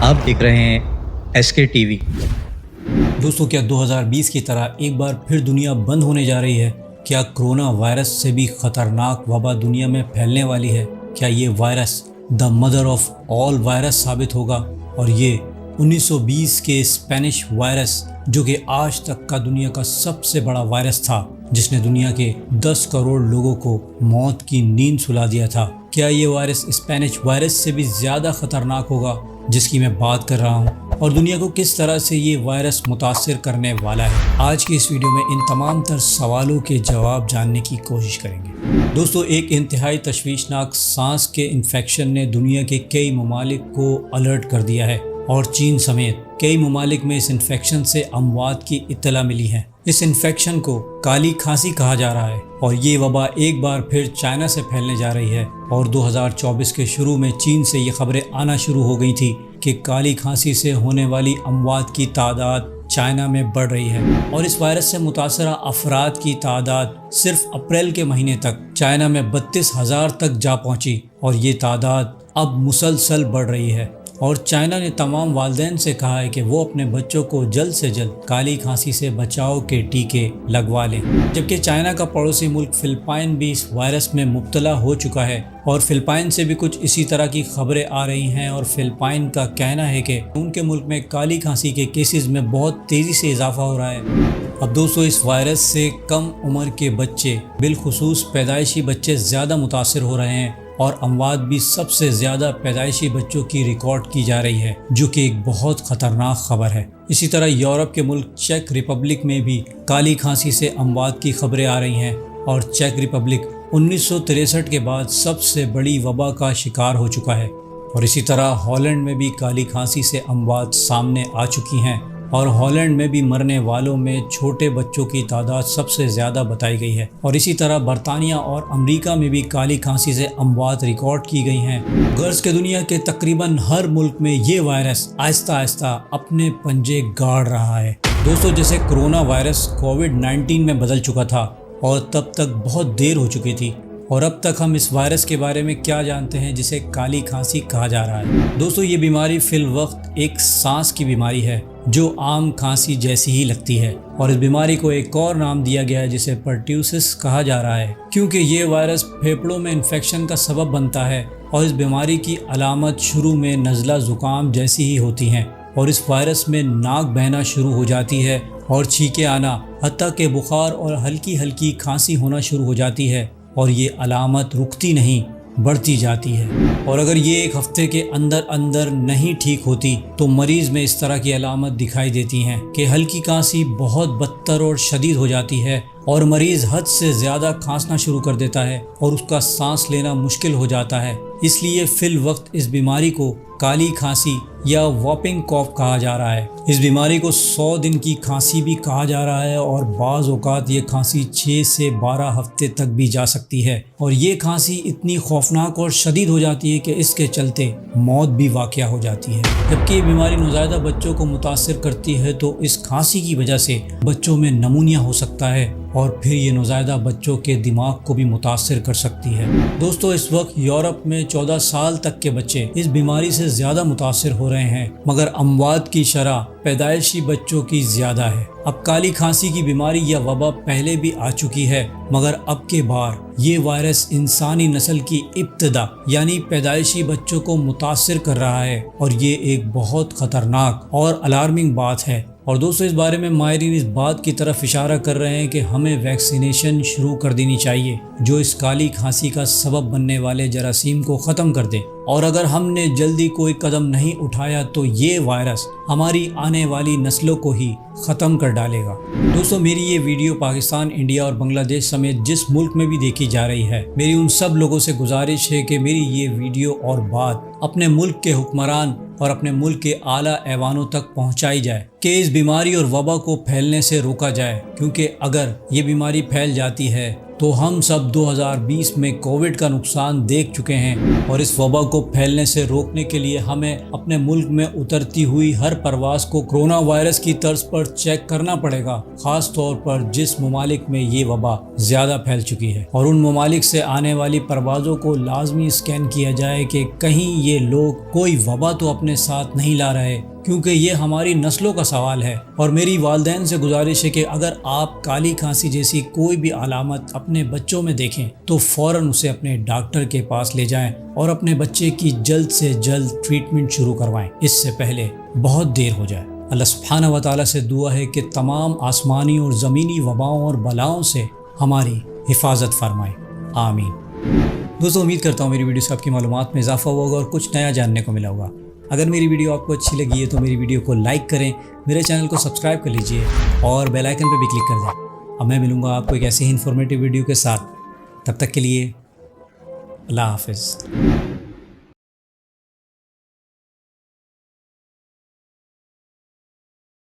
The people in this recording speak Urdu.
آپ دیکھ رہے ہیں ایس کے ٹی وی۔ دوستو، کیا 2020 کی طرح ایک بار پھر دنیا بند ہونے جا رہی ہے؟ کیا کرونا وائرس سے بھی خطرناک وبا دنیا میں پھیلنے والی ہے؟ کیا یہ virus the mother of all virus ثابت ہوگا؟ اور یہ 1920 کے اسپینش وائرس، جو کہ آج تک کا دنیا کا سب سے بڑا وائرس تھا، جس نے دنیا کے 10 کروڑ لوگوں کو موت کی نیند سلا دیا تھا، کیا یہ وائرس اسپینش وائرس سے بھی زیادہ خطرناک ہوگا، جس کی میں بات کر رہا ہوں؟ اور دنیا کو کس طرح سے یہ وائرس متاثر کرنے والا ہے؟ آج کی اس ویڈیو میں ان تمام تر سوالوں کے جواب جاننے کی کوشش کریں گے۔ دوستو، ایک انتہائی تشویشناک سانس کے انفیکشن نے دنیا کے کئی ممالک کو الرٹ کر دیا ہے، اور چین سمیت کئی ممالک میں اس انفیکشن سے اموات کی اطلاع ملی ہے۔ اس انفیکشن کو کالی کھانسی کہا جا رہا ہے، اور یہ وبا ایک بار پھر چائنا سے پھیلنے جا رہی ہے۔ اور 2024 کے شروع میں چین سے یہ خبریں آنا شروع ہو گئی تھی کہ کالی کھانسی سے ہونے والی اموات کی تعداد چائنا میں بڑھ رہی ہے، اور اس وائرس سے متاثرہ افراد کی تعداد صرف اپریل کے مہینے تک چائنا میں 32,000 تک جا پہنچی، اور یہ تعداد اب مسلسل بڑھ رہی ہے۔ اور چائنا نے تمام والدین سے کہا ہے کہ وہ اپنے بچوں کو جلد سے جلد کالی کھانسی سے بچاؤ کے ٹیکے لگوا لیں۔ جبکہ چائنا کا پڑوسی ملک فلپائن بھی اس وائرس میں مبتلا ہو چکا ہے، اور فلپائن سے بھی کچھ اسی طرح کی خبریں آ رہی ہیں، اور فلپائن کا کہنا ہے کہ ان کے ملک میں کالی کھانسی کے کیسز میں بہت تیزی سے اضافہ ہو رہا ہے۔ اب دوستو، اس وائرس سے کم عمر کے بچے، بالخصوص پیدائشی بچے، زیادہ متاثر ہو رہے ہیں، اور اموات بھی سب سے زیادہ پیدائشی بچوں کی ریکارڈ کی جا رہی ہے، جو کہ ایک بہت خطرناک خبر ہے۔ اسی طرح یورپ کے ملک چیک ریپبلک میں بھی کالی کھانسی سے اموات کی خبریں آ رہی ہیں، اور چیک ریپبلک 1963 کے بعد سب سے بڑی وبا کا شکار ہو چکا ہے۔ اور اسی طرح ہالینڈ میں بھی کالی کھانسی سے اموات سامنے آ چکی ہیں، اور ہالینڈ میں بھی مرنے والوں میں چھوٹے بچوں کی تعداد سب سے زیادہ بتائی گئی ہے۔ اور اسی طرح برطانیہ اور امریکہ میں بھی کالی کھانسی سے اموات ریکارڈ کی گئی ہیں۔ غرض کہ دنیا کے تقریباً ہر ملک میں یہ وائرس آہستہ آہستہ اپنے پنجے گاڑ رہا ہے۔ دوستو، جیسے کرونا وائرس کووڈ-19 میں بدل چکا تھا، اور تب تک بہت دیر ہو چکی تھی، اور اب تک ہم اس وائرس کے بارے میں کیا جانتے ہیں جسے کالی کھانسی کہا جا رہا ہے؟ دوستو، یہ بیماری فی الوقت ایک سانس کی بیماری ہے، جو عام کھانسی جیسی ہی لگتی ہے، اور اس بیماری کو ایک اور نام دیا گیا ہے جسے پرٹیوسس کہا جا رہا ہے، کیونکہ یہ وائرس پھیپھڑوں میں انفیکشن کا سبب بنتا ہے، اور اس بیماری کی علامت شروع میں نزلہ زکام جیسی ہی ہوتی ہیں، اور اس وائرس میں ناک بہنا شروع ہو جاتی ہے، اور چھینکیں آنا، حتیٰ کہ بخار اور ہلکی ہلکی کھانسی ہونا شروع ہو جاتی ہے، اور یہ علامت رکتی نہیں، بڑھتی جاتی ہے۔ اور اگر یہ ایک ہفتے کے اندر نہیں ٹھیک ہوتی تو مریض میں اس طرح کی علامت دکھائی دیتی ہیں کہ ہلکی کھانسی بہت بدتر اور شدید ہو جاتی ہے، اور مریض حد سے زیادہ کھانسنا شروع کر دیتا ہے، اور اس کا سانس لینا مشکل ہو جاتا ہے۔ اس لیے فی الوقت اس بیماری کو کالی کھانسی یا واپنگ کاف کہا جا رہا ہے۔ اس بیماری کو 100 دن کی کھانسی بھی کہا جا رہا ہے، اور بعض اوقات یہ کھانسی 6 سے 12 ہفتے تک بھی جا سکتی ہے، اور یہ کھانسی اتنی خوفناک اور شدید ہو جاتی ہے کہ اس کے چلتے موت بھی واقع ہو جاتی ہے۔ جبکہ یہ بیماری نوزائیدہ بچوں کو متاثر کرتی ہے، تو اس کھانسی کی وجہ سے بچوں میں نمونیا ہو سکتا ہے، اور پھر یہ نوزائیدہ بچوں کے دماغ کو بھی متاثر کر سکتی ہے۔ دوستو، اس وقت یورپ میں 14 سال تک کے بچے اس بیماری سے زیادہ متاثر ہو رہے ہیں، مگر اموات کی شرح پیدائشی بچوں کی زیادہ ہے۔ اب کالی کھانسی کی بیماری یا وبا پہلے بھی آ چکی ہے، مگر اب کے بار یہ وائرس انسانی نسل کی ابتدا یعنی پیدائشی بچوں کو متاثر کر رہا ہے، اور یہ ایک بہت خطرناک اور الارمنگ بات ہے۔ اور دوستو، اس بارے میں ماہرین اس بات کی طرف اشارہ کر رہے ہیں کہ ہمیں ویکسینیشن شروع کر دینی چاہیے، جو اس کالی کھانسی کا سبب بننے والے جراثیم کو ختم کر دے۔ اور اگر ہم نے جلدی کوئی قدم نہیں اٹھایا تو یہ وائرس ہماری آنے والی نسلوں کو ہی ختم کر ڈالے گا۔ دوستو، میری یہ ویڈیو پاکستان، انڈیا اور بنگلہ دیش سمیت جس ملک میں بھی دیکھی جا رہی ہے، میری ان سب لوگوں سے گزارش ہے کہ میری یہ ویڈیو اور بات اپنے ملک کے حکمران اور اپنے ملک کے اعلیٰ ایوانوں تک پہنچائی جائے کہ اس بیماری اور وبا کو پھیلنے سے روکا جائے، کیونکہ اگر یہ بیماری پھیل جاتی ہے تو ہم سب 2020 میں کووڈ کا نقصان دیکھ چکے ہیں اور اس وبا کو پھیلنے سے روکنے کے لیے ہمیں اپنے ملک میں اترتی ہوئی ہر پرواز کو کرونا وائرس کی طرز پر چیک کرنا پڑے گا، خاص طور پر جس ممالک میں یہ وبا زیادہ پھیل چکی ہے، اور ان ممالک سے آنے والی پروازوں کو لازمی اسکین کیا جائے کہ کہیں یہ لوگ کوئی وبا تو اپنے ساتھ نہیں لا رہے، کیونکہ یہ ہماری نسلوں کا سوال ہے۔ اور میری والدین سے گزارش ہے کہ اگر آپ کالی کھانسی جیسی کوئی بھی علامت اپنے بچوں میں دیکھیں تو فوراً اسے اپنے ڈاکٹر کے پاس لے جائیں اور اپنے بچے کی جلد سے جلد ٹریٹمنٹ شروع کروائیں، اس سے پہلے بہت دیر ہو جائے۔ اللہ سبحانہ و تعالیٰ سے دعا ہے کہ تمام آسمانی اور زمینی وباؤں اور بلاؤں سے ہماری حفاظت فرمائے، آمین۔ دوستو، امید کرتا ہوں میری ویڈیو سے آپ کی معلومات میں اضافہ ہوا ہوگا اور کچھ نیا جاننے کو ملا ہوگا۔ اگر میری ویڈیو آپ کو اچھی لگی ہے تو میری ویڈیو کو لائک کریں، میرے چینل کو سبسکرائب کر لیجئے اور بیل آئیکن پہ بھی کلک کر دیں۔ اب میں ملوں گا آپ کو ایک ایسی ہی انفارمیٹیو ویڈیو کے ساتھ، تب تک کے لیے اللہ حافظ۔